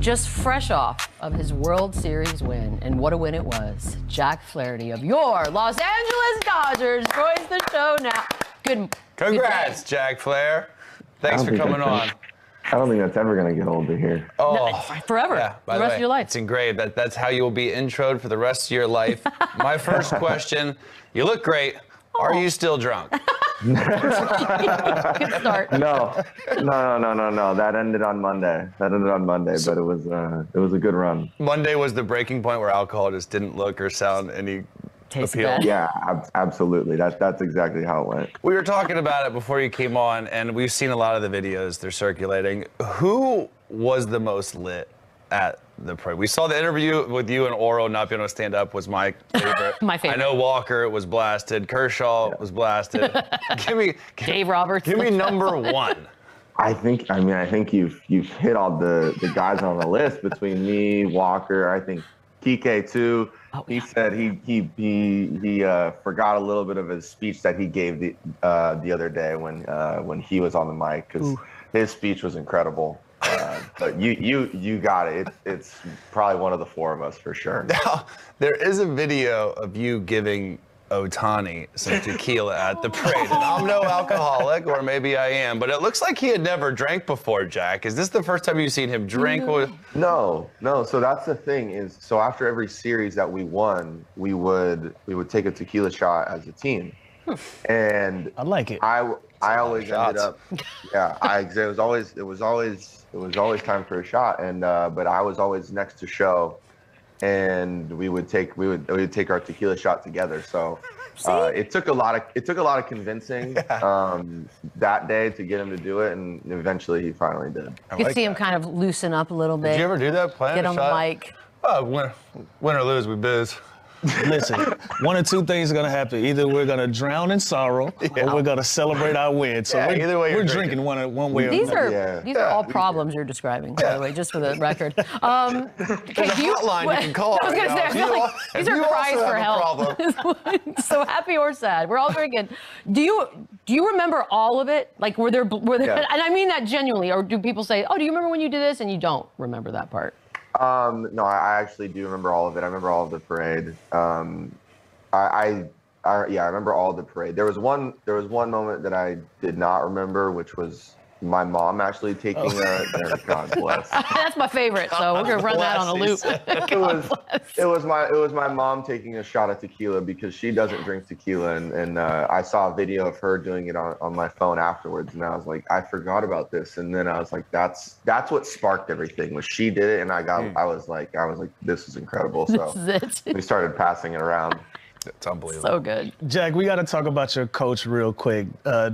Just fresh off of his World Series win, and what a win it was, Jack Flaherty of your Los Angeles Dodgers joins the show now. Congrats, Jack Flair. Thanks for coming on. I don't think that's ever going to get old to hear. Oh, no, forever. Yeah, the rest of your life. It's engraved. That's how you will be introed for the rest of your life. My first question, you look great. Are you still drunk? Good start. No. That ended on Monday. But it was a good run. Monday was the breaking point where alcohol just didn't look or sound any appeal. Yeah, absolutely. That's exactly how it went. We were talking about it before you came on, and we've seen a lot of the videos. They're circulating. Who was the most lit at the parade? We saw the interview with you and Oro not being able to stand up was my favorite. My favorite. I know Walker was blasted. Kershaw was blasted. Dave Roberts. Give me number one. I think you've hit all the guys on the list between me, Walker. I think TK too. Oh, he said he forgot a little bit of his speech that he gave the other day when he was on the mic, because his speech was incredible. But you got it. It's probably one of the four of us for sure. Now, there is a video of you giving Ohtani some tequila at the parade. And I'm no alcoholic, or maybe I am, but it looks like he had never drank before, Jack. Is this the first time you've seen him drink? No. So that's the thing is, so after every series that we won, we would take a tequila shot as a team. And I like it. I always ended up, it was always time for a shot, and but I was always next to show, and we would take our tequila shot together. So it took a lot of convincing that day to get him to do it, and eventually he finally did. You see him kind of loosen up a little bit. Did you ever do that? Get on the mic. Win or lose, we booze. Listen, one or two things are going to happen. Either we're going to drown in sorrow, or we're going to celebrate our win. So either way we're drinking one way or another. These are all problems you're describing, by the way, just for the record. There's a hotline you can call. I was going to say, I feel like these are cries for help. So happy or sad, we're all drinking. Do you remember all of it? Like, were there and I mean that genuinely, or do people say, oh, do you remember when you did this, and you don't remember that part? No, I actually do remember all of it. I remember all of the parade. I remember all of the parade. There was one moment that I did not remember, which was my mom actually taking God bless. That's my favorite. So we're gonna run that on a loop. It was my mom taking a shot of tequila because she doesn't drink tequila, and I saw a video of her doing it on my phone afterwards, and I was like, I forgot about this, and then I was like, that's what sparked everything. Was she did it, and I was like, this is incredible. So we started passing it around. It's unbelievable. So good. Jack, we got to talk about your coach real quick,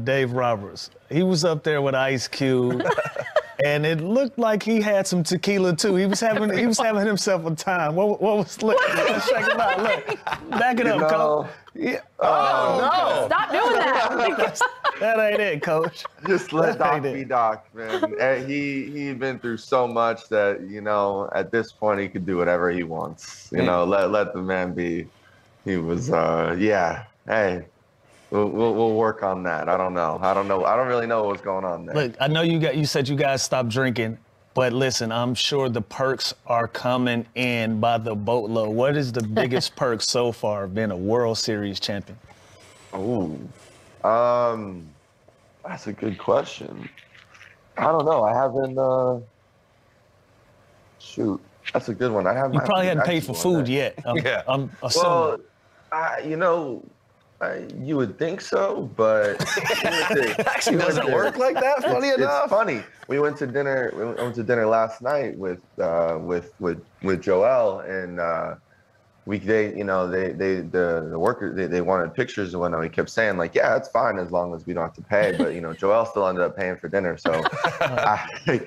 Dave Roberts. He was up there with Ice Cube, and it looked like he had some tequila too. He was having himself a time. What was look? Check it out. Look, back it up, Coach. Yeah. Oh no! Stop doing that. That ain't it, Coach. Just let Doc be Doc, man. He'd been through so much that at this point he could do whatever he wants. Let the man be. He was, hey, we'll work on that. I don't know. I don't really know what's going on there. Look, I know you said you guys stopped drinking, but listen, I'm sure the perks are coming in by the boatload. What is the biggest perk so far of being a World Series champion? Oh, that's a good question. I don't know. I haven't, shoot. That's a good one. You probably hadn't paid for food yet. I'm assuming. Well, you would think so, but it actually doesn't work like that. Funny enough. It's funny. We went to dinner. We went to dinner last night with Joel, and the workers they wanted pictures and whatnot. He kept saying like, yeah, it's fine as long as we don't have to pay. But Joel still ended up paying for dinner. So we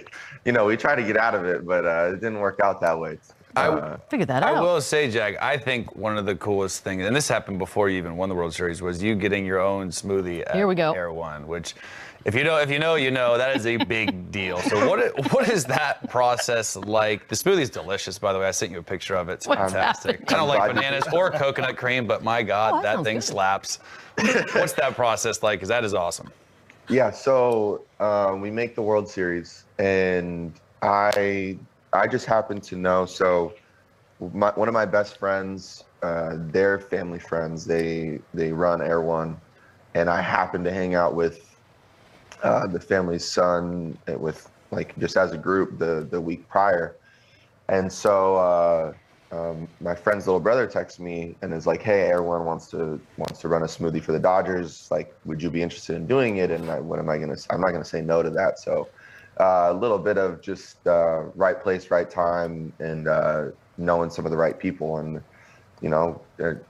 tried to get out of it, but it didn't work out that way. I figured that out. I will say, Jack, I think one of the coolest things, and this happened before you even won the World Series, was you getting your own smoothie at Air One, which, if you know, you know, that is a big deal. So what is that process like? The smoothie is delicious, by the way. I sent you a picture of it. It's fantastic. I don't like bananas or coconut cream, but my God, that thing slaps. What's that process like? Because that is awesome. Yeah, so we make the World Series, and I I just happened to know. So one of my best friends, their family friends, they run Air One, and I happened to hang out with the family's son with like just as a group the week prior, and so my friend's little brother texts me and is like, "Hey, Air One wants to run a smoothie for the Dodgers. Like, would you be interested in doing it?" And I'm not gonna say no to that. So a little bit of just right place, right time, and knowing some of the right people, and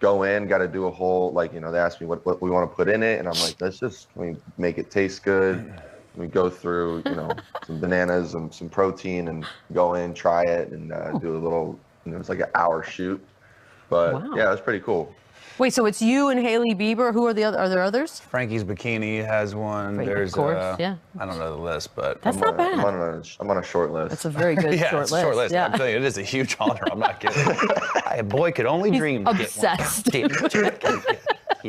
go in, got to do a whole, like, they asked me what we want to put in it, and I'm like, can we make it taste good? We go through, some bananas and some protein, and go in, try it, and do a little, it's like an hour shoot, but wow. Yeah, it was pretty cool. Wait, so it's you and Hailey Bieber. Who are the other? Are there others? Frankie's Bikini has one. There's, of course, yeah. I don't know the list, but that's not bad. I'm on a short list. That's a very good short list. Yeah. I'm telling you, it is a huge honor. I'm not kidding. A boy could only dream. Obsessed. He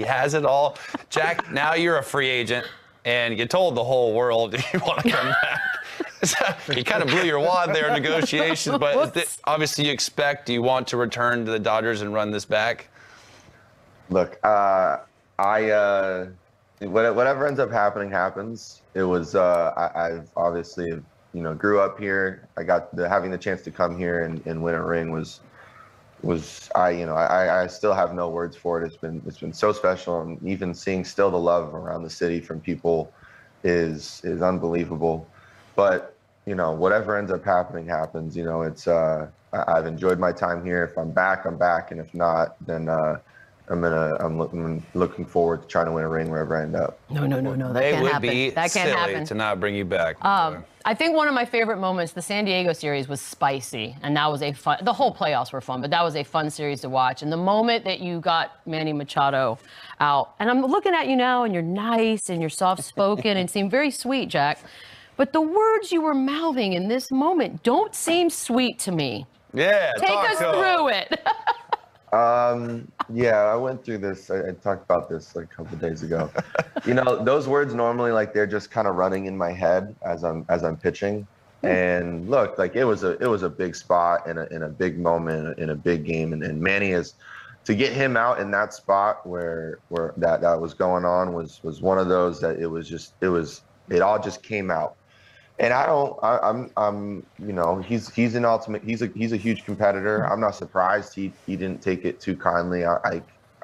has it all. Jack, now you're a free agent, and you told the whole world you want to come back. You kind of blew your wad there in negotiations, but obviously you want to return to the Dodgers and run this back. Look, whatever ends up happening happens. It was I've obviously grew up here. I got having the chance to come here and win a ring was I still have no words for it. It's been so special, and even seeing still the love around the city from people is unbelievable. But whatever ends up happening happens. It's I've enjoyed my time here. If I'm back, I'm back, and if not, then I'm looking forward to trying to win a ring wherever I end up. No, that can't happen. That can't happen. To not bring you back. I think one of my favorite moments, the San Diego series was spicy, and that was the whole playoffs were fun, but that was a fun series to watch. And the moment that you got Manny Machado out, and I'm looking at you now, and you're nice, and you're soft-spoken, and seem very sweet, Jack, but the words you were mouthing in this moment don't seem sweet to me. Yeah, take us through it. Yeah, I went through this. I talked about this like a couple of days ago. Those words normally, like, they're just kind of running in my head as I'm pitching. And look, like, it was a big spot in a big moment in a big game, and Manny is to get him out in that spot where that was going on was one of those that it all just came out. And he's an ultimate. He's a huge competitor. I'm not surprised he didn't take it too kindly. I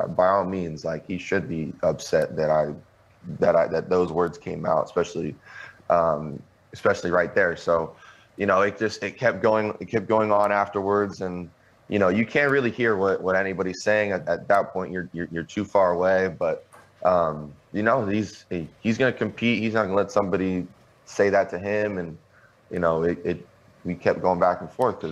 by all means, like, he should be upset that those words came out, especially right there. So, it kept going on afterwards, and you can't really hear what anybody's saying at that point. You're too far away, but he's going to compete. He's not going to let somebody say that to him, and we kept going back and forth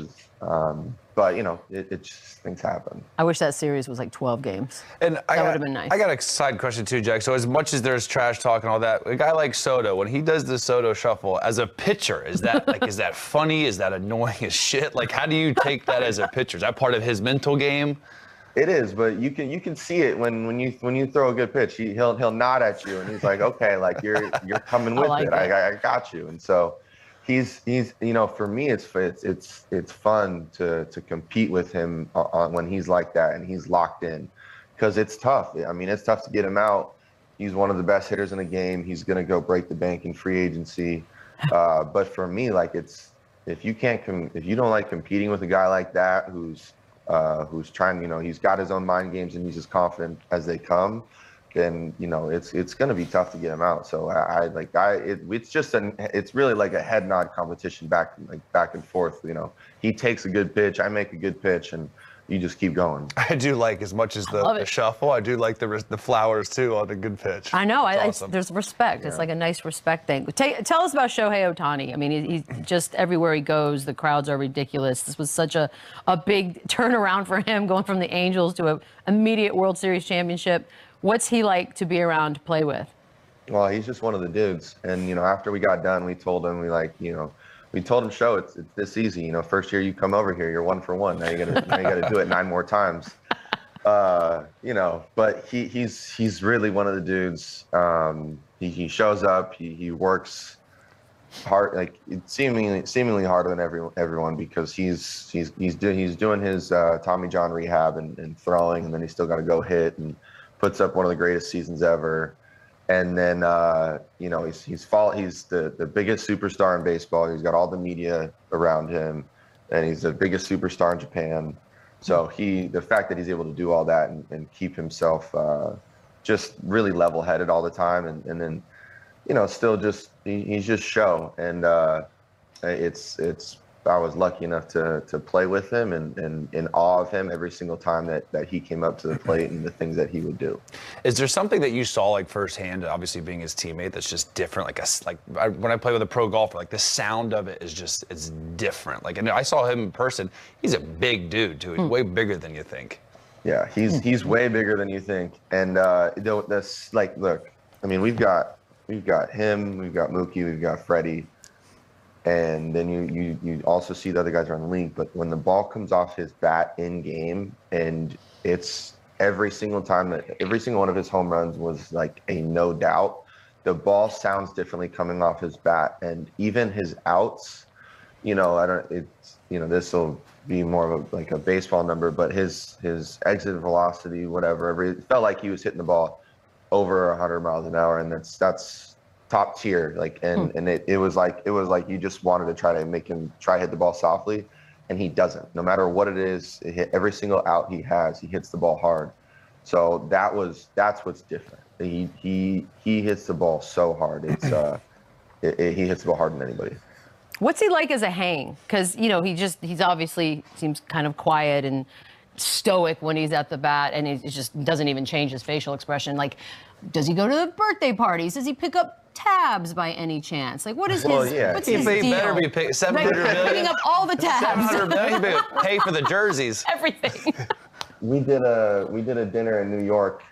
but it just, things happen. I wish that series was like 12 games. And that would have been nice. I got a side question too, Jack. So as much as there's trash talk and all that, a guy like Soto, when he does the Soto shuffle as a pitcher, is that funny? Is that annoying as shit? Like, how do you take that as a pitcher? Is that part of his mental game? It is, but you can see it when you throw a good pitch. He'll nod at you, and he's like, okay, like, you're coming with it. I got you. And so he's for me it's fun to compete with him when he's like that and he's locked in, because it's tough. I mean, it's tough to get him out. He's one of the best hitters in the game. He's gonna go break the bank in free agency. But for me, like, if you don't like competing with a guy like that who's trying, he's got his own mind games and he's as confident as they come, then it's going to be tough to get him out. So it's really like a head nod competition back and forth. He takes a good pitch, I make a good pitch, and you just keep going. I do like, as much as the shuffle, I do like the flowers too on the good pitch. I know. Awesome. There's respect. Yeah. It's like a nice respect thing. Tell us about Shohei Ohtani. I mean, he's just everywhere he goes, the crowds are ridiculous. This was such a big turnaround for him, going from the Angels to an immediate World Series championship. What's he like to be around, to play with? Well, he's just one of the dudes. And, after we got done, we told him, we told him, "Show, it's this easy. First year you come over here, you're 1 for 1. Now you gotta do it 9 more times." But he's really one of the dudes. He shows up. He works hard, like it's seemingly harder than everyone because he's doing his Tommy John rehab and throwing, and then he's still got to go hit and puts up one of the greatest seasons ever. And then you know, he's the biggest superstar in baseball. He's got all the media around him, and he's the biggest superstar in Japan. So the fact that he's able to do all that and keep himself just really level-headed all the time, and then, you know, still just he's just show, and I was lucky enough to play with him and in awe of him every single time that he came up to the plate and the things that he would do. Is there something that you saw like firsthand, obviously being his teammate, that's just different? When I play with a pro golfer, like the sound of it is it's different. Like, and I saw him in person. He's a big dude too. He's way bigger than you think. Yeah, he's way bigger than you think. And that's like, look, I mean, we've got him, we've got Mookie, we've got Freddie. And then you also see the other guys around the league. But when the ball comes off his bat in game, and it's every single one of his home runs was like a no doubt, the ball sounds differently coming off his bat. And even his outs, you know, this will be more of like a baseball number, but his exit velocity, whatever, it felt like he was hitting the ball over 100 miles an hour. And that's top tier, like, and it was like you just wanted to try to make him hit the ball softly, and he doesn't. No matter what it is, every single out he hits the ball hard. So that's what's different. He hits the ball so hard. It's he hits the ball harder than anybody. What's he like as a hang? Because, you know, he's obviously seems kind of quiet and stoic when he's at the bat, and he just doesn't even change his facial expression. Like, does he go to the birthday parties? Does he pick up tabs by any chance? Like, what is his? Yeah. What's his deal? He better be paying $700 million. Picking up all the tabs. $700 million. Pay for the jerseys. Everything. We did a dinner in New York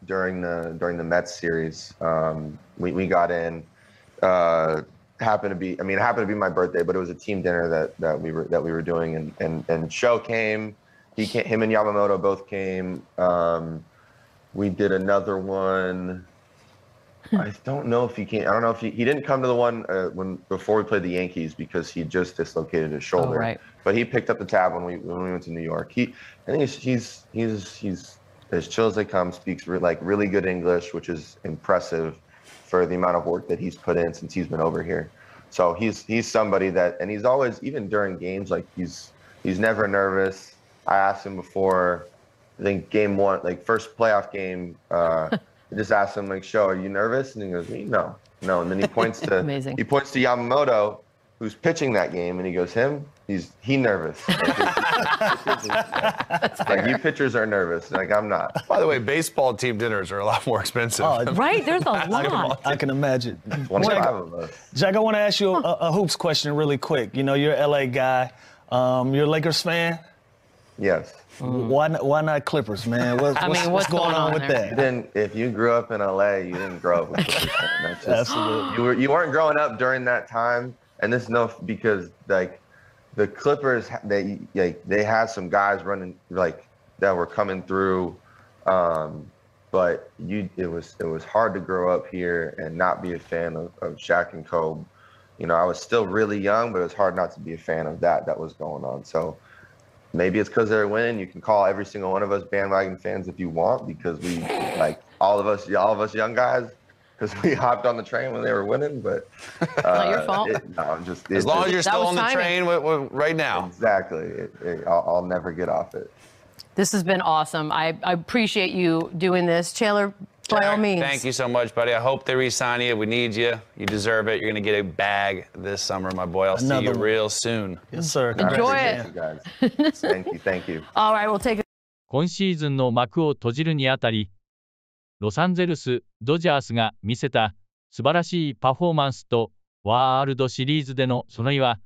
during the Mets series. We got in. Happened to be my birthday, but it was a team dinner that we were doing, and Sho came. Him and Yamamoto both came. We did another one. I don't know if he came. I don't know if he didn't come to the one before we played the Yankees because he just dislocated his shoulder. Oh, right. But he picked up the tab when we went to New York. I think he's as chill as they come. Speaks really good English, which is impressive for the amount of work that he's put in since he's been over here. So he's somebody that, and he's always, even during games, like he's never nervous. I asked him before, I think game one, like first playoff game, I just asked him, like, Sho, are you nervous? And he goes, no. And then he points to Yamamoto, who's pitching that game, and he goes, he nervous. Like, you pitchers are nervous. Like, I'm not. By the way, baseball team dinners are a lot more expensive. Right? There's a lot. I can imagine. 25 of us. Jack, I want to ask you a hoops question really quick. You know, you're an LA guy. You're a Lakers fan? Yes. Why not Clippers, man? What's going on with that? If you grew up in LA, you didn't grow up with Clippers. Absolutely. You weren't growing up during that time, and this is because like the Clippers, they had some guys running like that were coming through, but it was hard to grow up here and not be a fan of Shaq and Kobe. You know, I was still really young, but it was hard not to be a fan of that was going on. So. Maybe it's because they're winning. You can call every single one of us bandwagon fans if you want, because we, like all of us young guys, because we hopped on the train when they were winning. But not your fault. As long as you're still on the train right now. Exactly. I'll never get off it. This has been awesome. I appreciate you doing this, Taylor. By all means. Thank you so much, buddy. I hope they re-sign you. We need you. You deserve it. You're going to get a bag this summer, my boy. I'll see you real soon. Yes, sir. Enjoy it. Thank you. All right, we'll take it. 今シーズンの幕を閉じるにあたり、ロサンゼルス・ドジャースが見せた素晴らしいパフォーマンスとワールドシリーズでのその意は、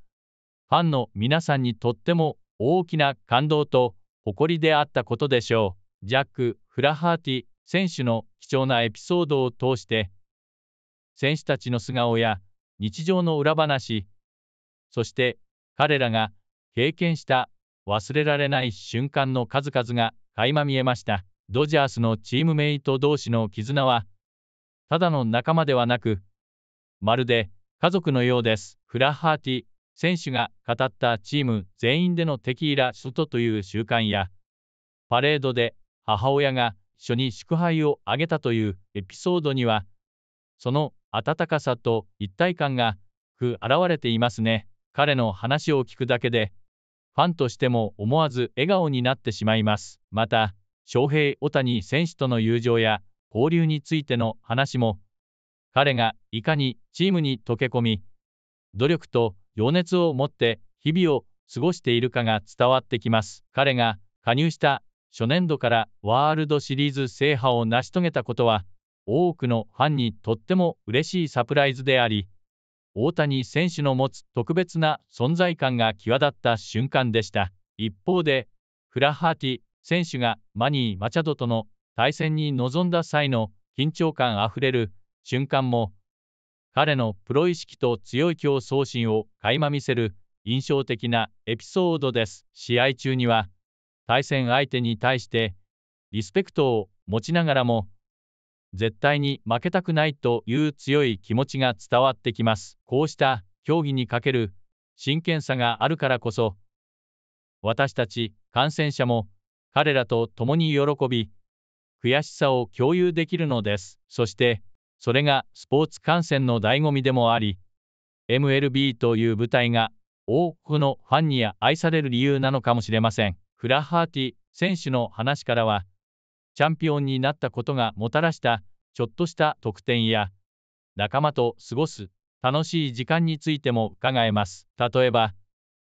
ファンの皆さんにとっても大きな感動と誇りであったことでしょう。ジャック・フラハーティ選手の貴重なエピソードを通して、選手たちの素顔や日常の裏話、そして彼らが経験した忘れられない瞬間の数々が垣間見えました。ドジャースのチームメイト同士の絆は、ただの仲間ではなく、まるで家族のようです。フラハーティ選手が語ったチーム全員でのテキーラショットという習慣や、パレードで母親が一緒に祝杯を挙げたというエピソードには、その温かさと一体感が現れていますね。彼の話を聞くだけで、ファンとしても思わず笑顔になってしまいます。また、翔平・大谷選手との友情や交流についての話も、彼がいかにチームに溶け込み、努力と情熱を持って日々を過ごしているかが伝わってきます。彼が加入した初年度からワールドシリーズ制覇を成し遂げたことは、多くのファンにとっても嬉しいサプライズであり、大谷選手の持つ特別な存在感が際立った瞬間でした。一方で、フラハーティ選手がマニー・マチャドとの対戦に臨んだ際の緊張感あふれる瞬間も、彼のプロ意識と強い競争心を垣間見せる印象的なエピソードです。試合中には、対戦相手に対してリスペクトを持ちながらも、絶対に負けたくないという強い気持ちが伝わってきます。こうした競技にかける真剣さがあるからこそ、私たち観戦者も彼らと共に喜び、悔しさを共有できるのです。そして、それがスポーツ観戦の醍醐味でもあり、MLB という舞台が多くのファンに愛される理由なのかもしれません。フラハーティ選手の話からは、チャンピオンになったことがもたらしたちょっとした特典や、仲間と過ごす楽しい時間についても伺えます。例えば、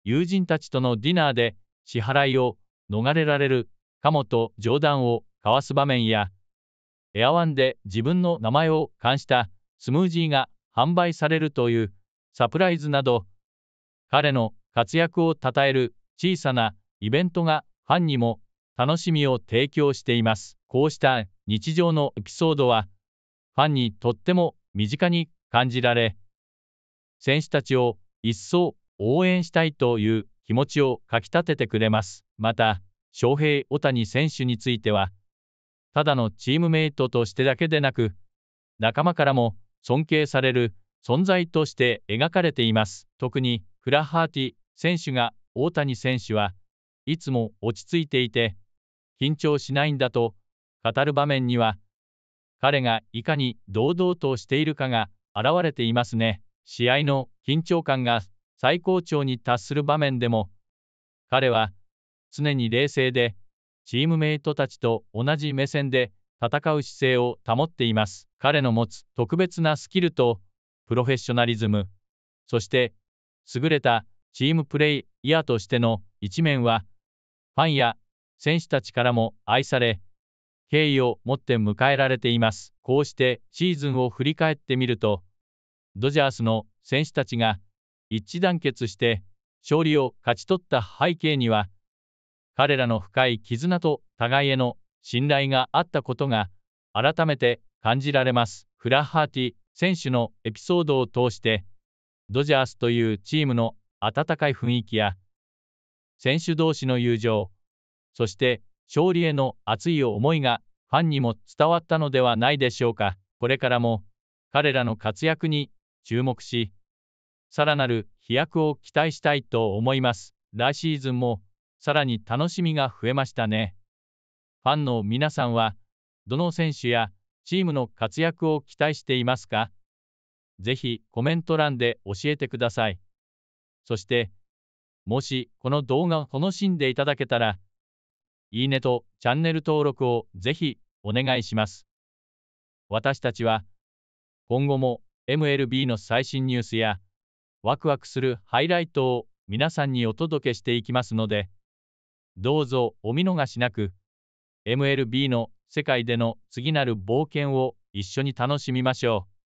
友人たちとのディナーで支払いを逃れられるかもと冗談を交わす場面や、エアワンで自分の名前を冠したスムージーが販売されるというサプライズなど、彼の活躍を称える小さなイベントがファンにも楽しみを提供しています。こうした日常のエピソードは、ファンにとっても身近に感じられ、選手たちを一層応援したいという気持ちをかきたててくれます。また、翔平・大谷選手については、ただのチームメイトとしてだけでなく、仲間からも尊敬される存在として描かれています。特にフラハーティ選手が大谷選手はいつも落ち着いていて、緊張しないんだと語る場面には、彼がいかに堂々としているかが現れていますね。試合の緊張感が最高潮に達する場面でも、彼は常に冷静で、チームメイトたちと同じ目線で戦う姿勢を保っています。彼の持つ特別なスキルとプロフェッショナリズム、そして優れたチームプレイヤーとしての一面は、ファンや選手たちからも愛され、敬意を持って迎えられています。こうしてシーズンを振り返ってみると、ドジャースの選手たちが一致団結して勝利を勝ち取った背景には、彼らの深い絆と互いへの信頼があったことが改めて感じられます。フラハーティ選手のエピソードを通して、ドジャースというチームの温かい雰囲気や、選手同士の友情、そして勝利への熱い思いがファンにも伝わったのではないでしょうか。これからも彼らの活躍に注目し、さらなる飛躍を期待したいと思います。来シーズンもさらに楽しみが増えましたね。ファンの皆さんは、どの選手やチームの活躍を期待していますか？ぜひコメント欄で教えてください。そして、もしこの動画を楽しんでいただけたら、いいねとチャンネル登録をぜひお願いします。私たちは、今後も MLB の最新ニュースや、ワクワクするハイライトを皆さんにお届けしていきますので、どうぞお見逃しなく、MLB の世界での次なる冒険を一緒に楽しみましょう。